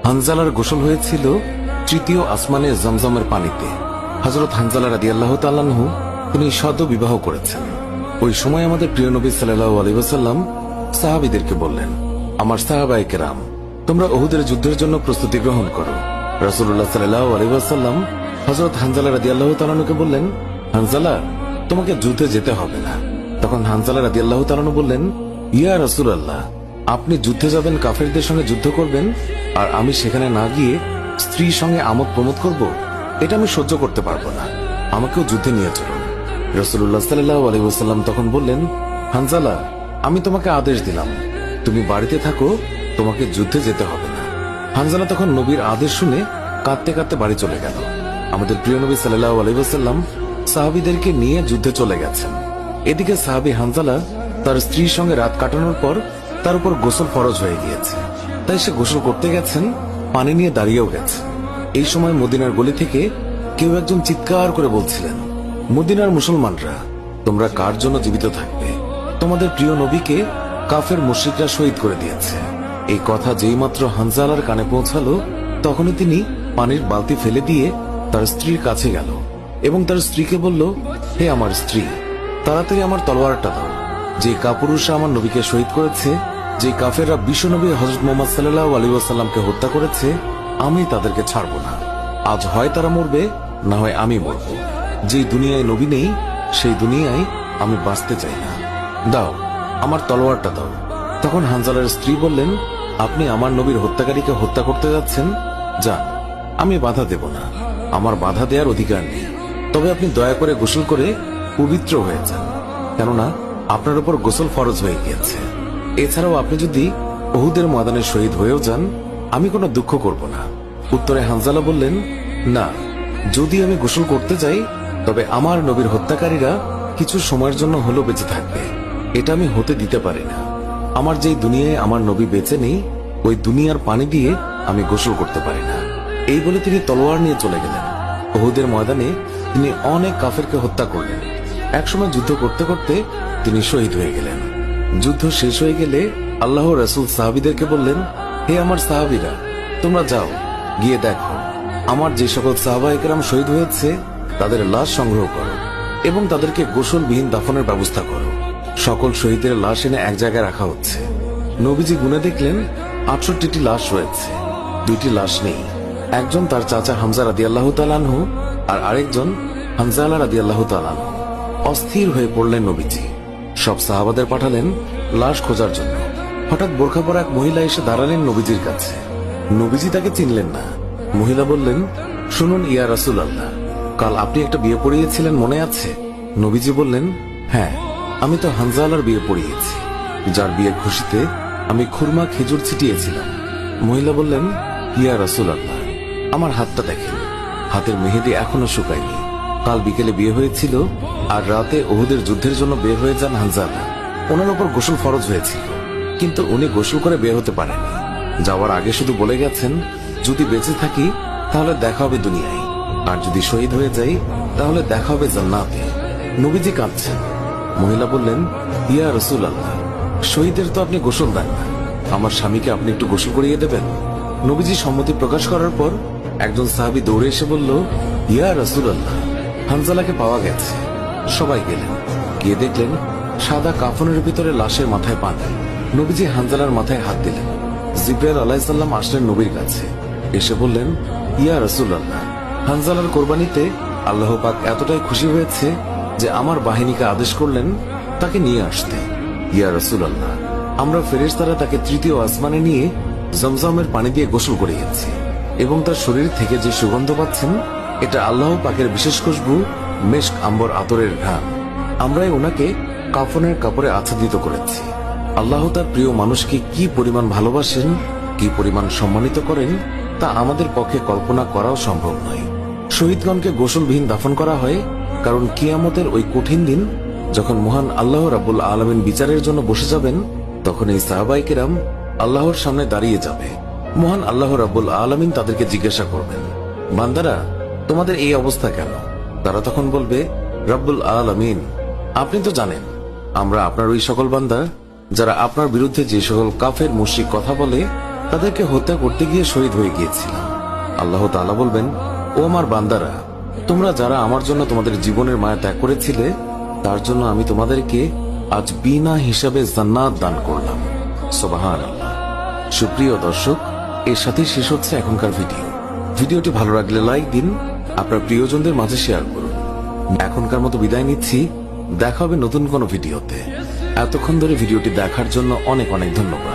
হানজালার গোসল হয়েছিল তৃতীয় আসমানে জমজমের পানিতে। হযরত হানজালা রাদিয়াল্লাহু তাআলা আনহু তিনি সদ্য বিবাহ করেছেন। ওই সময় আমাদের প্রিয় নবী সাল্লাল্লাহু আলাইহি ওয়াসাল্লাম সাহাবীদেরকে বললেন, আমার সাহাবায়ে কেরাম, তোমরা উহুদের যুদ্ধের জন্য প্রস্তুতি গ্রহণ করো। রাসূলুল্লাহ সাল্লাল্লাহু আলাইহি ওয়াসাল্লাম হযরত হানজালা রাদিয়াল্লাহু তাআলা আনহুকে বললেন, হানজালা, তোমাকে যুদ্ধে যেতে হবে না। তখন হানজালা রাদিয়াল্লাহু তাআলা আনহু বললেন, ইয়া রাসূলুল্লাহ, আপনি যুদ্ধে যাবেন, কাফেরদের সঙ্গে যুদ্ধ করবেন, আর আমি সেখানে না গিয়ে স্ত্রীর সঙ্গে আমোদ প্রমোদ করব, এটা আমি সহ্য করতে পারবো না। আমাকেও যুদ্ধে নিয়ে চলুন। রাসূলুল্লাহ সাল্লাল্লাহু আলাইহি ওয়াসাল্লাম তখন বললেন, হানজালা, আমি তোমাকে আদেশ দিলাম, তুমি বাড়িতে থাকো, তোমাকে যুদ্ধে যেতে হবে না। হানজালা তখন নবীর আদেশ শুনে কাঁদতে কাঁদতে বাড়ি চলে গেল। আমাদের প্রিয় নবী সাল্লাল্লাহু আলাইহি ওয়াসাল্লাম সাহাবীদেরকে নিয়ে যুদ্ধে চলে গেছেন। এদিকে সাহাবী হানজালা তার স্ত্রীর সঙ্গে রাত কাটানোর পর তার উপর গোসল ফরজ হয়ে গিয়েছে, তাই সে গোসল করতে গেছেন, পানি নিয়ে দাঁড়িয়েও গেছে। এই সময় মদিনার গলি থেকে কেউ একজন চিৎকার করে বলছিলেন, মদিনার মুসলমানরা, তোমরা কার জন্য জীবিত থাকবে? তোমাদের প্রিয় নবীকে কাফের মুশরিকরা শহীদ করে দিয়েছে। এই কথা যেই মাত্র হানজালার কানে পৌঁছালো, তখনই তিনি পানির বালতি ফেলে দিয়ে তার স্ত্রীর কাছে গেল এবং তার স্ত্রীকে বলল, হে আমার স্ত্রী, তাড়াতাড়ি আমার তলোয়ারটা দাও। যে কাপুরুষরা আমার নবীকে শহীদ করেছে, যে কাফেররা বিশ্বনবী হযরত মুহাম্মদ সাল্লাল্লাহু আলাইহি ওয়াসাল্লামকে হত্যা করেছে, আমি তাদেরকে ছাড়ব না। আজ হয় তারা মরবে, না হয় আমি মরব। যে দুনিয়ায় নবী নেই, সেই দুনিয়ায় আমি বাঁচতে চাই না। দাও, আমার তলোয়ারটা দাও। তখন হানজালার স্ত্রী বললেন, আপনি আমার নবীর হত্যাকারীকে হত্যা করতে যাচ্ছেন? যান, আমি বাধা দেব না, আমার বাধা দেওয়ার অধিকার নেই। তবে আপনি দয়া করে গোসল করে পবিত্র হয়ে যান, কেননা আপনার উপর গোসল ফরজ হয়ে গিয়েছে। এছাড়াও আপনি যদি উহুদের ময়দানে শহীদ হয়েও যান, আমি কোনো দুঃখ করব না। উত্তরে হানজালা বললেন, না, যদি আমি গোসল করতে যাই, তবে আমার নবীর হত্যাকারীরা কিছু সময়ের জন্য হলেও বেঁচে থাকবে, এটা আমি হতে দিতে পারি না। আমার যেই দুনিয়ায় আমার নবী বেঁচে নেই, ওই দুনিয়ার পানি দিয়ে আমি গোসল করতে পারি না। এই বলে তিনি তলোয়ার নিয়ে চলে গেলেন। উহুদের ময়দানে তিনি অনেক কাফেরকে হত্যা করলেন। একসময় যুদ্ধ করতে করতে তিনি শহীদ হয়ে গেলেন। যুদ্ধ শেষ হয়ে গেলে আল্লাহ রাসূল সাহাবীদেরকে বললেন, হে আমার সাহাবীরা, তোমরা যাও, গিয়ে দেখো আমার যে সকল সাহাবায়ে কেরাম শহীদ হয়েছে তাদের লাশ সংগ্রহ করো এবং তাদেরকে গোসলবিহীন দাফনের ব্যবস্থা করো। সকল শহীদের লাশ এনে এক জায়গায় রাখা হচ্ছে। নবীজি গুনে দেখলেন ৬৮টি লাশ রয়েছে, ২টি লাশ নেই। একজন তার চাচা হামজা রাদিয়াল্লাহু তাআলা আনহু, আর আরেকজন হানজালা রাদিয়াল্লাহু তাআলা আনহু। অস্থির হয়ে পড়লেন নবীজি। সব সাহাবাদের পাঠালেন লাশ খোঁজার জন্য। হঠাৎ বোরখা পরা এক মহিলা এসে দাঁড়ালেন নবীজির কাছে। নবীজি তাকে চিনলেন না। মহিলা বললেন, শুনুন ইয়া রাসূলুল্লাহ, কাল আপনি একটা বিয়ে পড়িয়েছিলেন, মনে আছে? নবীজি বললেন, হ্যাঁ, আমি তো হানজালার বিয়ে পড়িয়েছি, যার বিয়ের খুশিতে আমি খুরমা খেজুর ছিটিয়েছিলাম। মহিলা বললেন, ইয়া রাসূলুল্লাহ, আমার হাতটা দেখেন, হাতের মেহেদি এখনো শুকায়নি। কাল বিকেলে বিয়ে হয়েছিল, আর রাতে উহুদের যুদ্ধের জন্য বের হয়ে যান হানজালা। ওনার উপর গোসল ফরজ হয়েছিল, কিন্তু উনি গোসল করে বের হতে পারেননি। যাওয়ার আগে শুধু বলে গেছেন, যদি বেঁচে থাকি তাহলে দেখা হবে দুনিয়ায়, আর যদি শহীদ হয়ে যাই তাহলে দেখা হবে জান্নাতে। নবীজি কাঁদছেন। মহিলা বললেন, ইয়া রাসূলুল্লাহ, শহীদের তো আপনি গোসল দেন না, আমার স্বামীকে আপনি একটু গোসল করিয়ে দেবেন। নবীজি সম্মতি প্রকাশ করার পর একজন সাহাবী দৌড়ে এসে বলল, ইয়া রাসূলুল্লাহ, হানজালাকে পাওয়া গেছে। সবাই গেলেন, গিয়ে দেখলেন সাদা কাফনের ভিতরে লাশের মাথায় পানি। নবীজি হানজালার মাথায় হাত দিলেন। জিবরাইল আলাইহিস সালাম আসলেন নবীর কাছে, এসে বললেন, ইয়া রাসূলুল্লাহ, হানজালার কোরবানিতে আল্লাহ পাক এতটাই খুশি হয়েছে যে আমার বাহিনীকে আদেশ করলেন তাকে নিয়ে আসতে। ইয়া রাসূলুল্লাহ, আমরা ফেরেশতারা তাকে তৃতীয় আসমানে নিয়ে জমজমের পানি দিয়ে গোসল করিয়েছি এবং তার শরীর থেকে যে সুগন্ধ পাচ্ছেন, এটা আল্লাহ পাকের বিশেষ খুশবু, মেশক আম্বর আতরের ঘ্রাণ। আমরাই ওনাকে কাফনের কাপড়ে আচ্ছাদিত করেছি। আল্লাহ তার প্রিয় মানুষকে কি পরিমাণ ভালোবাসেন, কি পরিমাণ সম্মানিত করেন, তা আমাদের পক্ষে কল্পনা করাও সম্ভব নয়। শহীদগণকে গোসলবিহীন দাফন করা হয়, কারণ কিয়ামতের ওই কঠিন দিন যখন মহান আল্লাহ রাব্বুল আলামিন বিচারের জন্য বসে যাবেন, তখন এই সাহাবায়ে কেরাম আল্লাহর সামনে দাঁড়িয়ে যাবে। মহান আল্লাহ রাব্বুল আলামিন তাদেরকে জিজ্ঞাসা করবেন, বান্দারা, তোমাদের এই অবস্থা কেন? তারা তখন বলবে, রাব্বুল আলামিন, আপনি তো জানেন আমরা আপনার ওই সকল বান্দা যারা আপনার বিরুদ্ধে যে সকল কাফের মুশরিক কথা বলে, তাদেরকে হত্যা করতে গিয়ে শহীদ হয়ে গিয়েছিলাম। আল্লাহ তাআলা বলবেন, ও আমার বান্দারা, তোমরা যারা আমার জন্য তোমাদের জীবনের মায়া ত্যাগ করেছিলে, তার জন্য আমি তোমাদেরকে আজ বিনা হিসাবে জান্নাত দান করলাম। সুবহানাল্লাহ। সুপ্রিয় দর্শক, এর সাথে শেষ হচ্ছে এখনকার ভিডিওটি ভালো লাগলে লাইক দিন, আপনার প্রিয়জনদের মাঝে শেয়ার করুন। এখনকার মতো বিদায় নিচ্ছি, দেখা হবে নতুন কোনো ভিডিওতে। এতক্ষণ ধরে ভিডিওটি দেখার জন্য অনেক অনেক ধন্যবাদ।